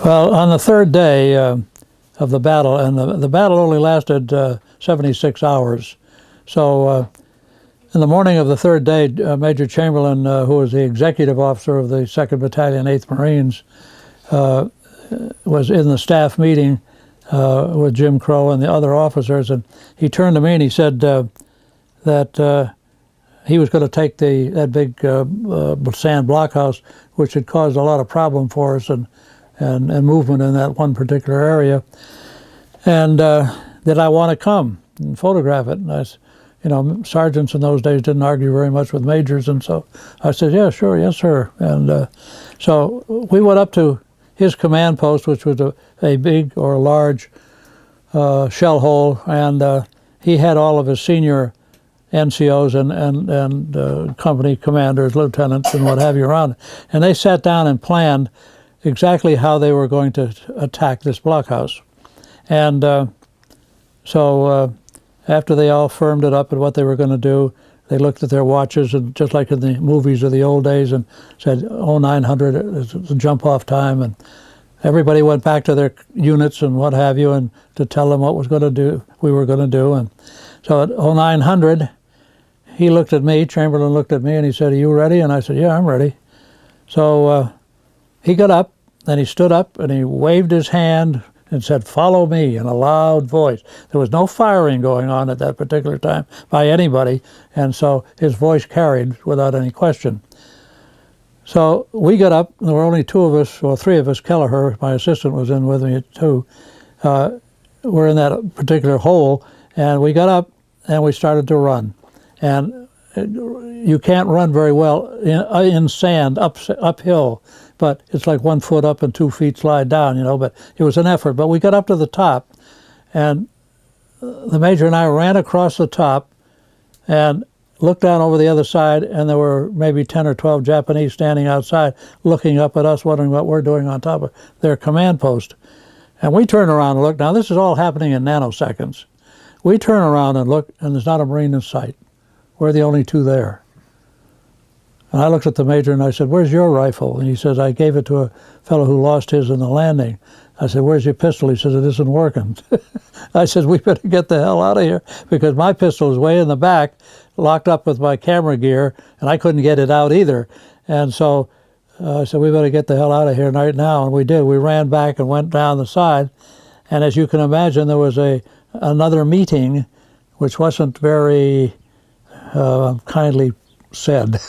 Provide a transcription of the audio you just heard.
Well, on the third day of the battle, and the battle only lasted 76 hours. So in the morning of the third day, Major Chamberlain, who was the executive officer of the 2nd Battalion, 8th Marines, was in the staff meeting with Jim Crow and the other officers, and he turned to me and he said that he was going to take that big sand blockhouse, which had caused a lot of problem for us and movement in that one particular area, and did I want to come and photograph it? And I said, you know, sergeants in those days didn't argue very much with majors, and so I said, yeah, sure, yes, sir. And so we went up to his command post, which was a big or large shell hole, and he had all of his senior NCOs and company commanders, lieutenants, and what have you around. And they sat down and planned exactly how they were going to attack this blockhouse. And so after they all firmed it up and what they were going to do, they looked at their watches, and just like in the movies of the old days, and said, 0900 is the jump-off time, and everybody went back to their units and what have you, and to tell them what we were going to do. And so at 0900, he looked at me, Chamberlain looked at me, and he said, are you ready? And I said, yeah, I'm ready. So he got up, and he stood up, and he waved his hand and said, follow me, in a loud voice. There was no firing going on at that particular time by anybody, and so his voice carried without any question. So we got up, and there were only two of us, or three of us. Kelleher, my assistant, was in with me too. We're in that particular hole, and we got up, and we started to run. And you can't run very well in sand, uphill, but it's like 1 foot up and 2 feet slide down, you know, but it was an effort. But we got up to the top, and the major and I ran across the top and looked down over the other side, and there were maybe 10 or 12 Japanese standing outside looking up at us, wondering what we're doing on top of their command post. And we turn around and look. Now, this is all happening in nanoseconds. We turn around and look, and there's not a Marine in sight. We're the only two there. And I looked at the major and I said, where's your rifle? And he says, I gave it to a fellow who lost his in the landing. I said, where's your pistol? He says, it isn't working. I said, we better get the hell out of here, because my pistol was way in the back, locked up with my camera gear, and I couldn't get it out either. And so I said, we better get the hell out of here right now. And we did. We ran back and went down the side. And as you can imagine, there was another meeting, which wasn't very kindly said.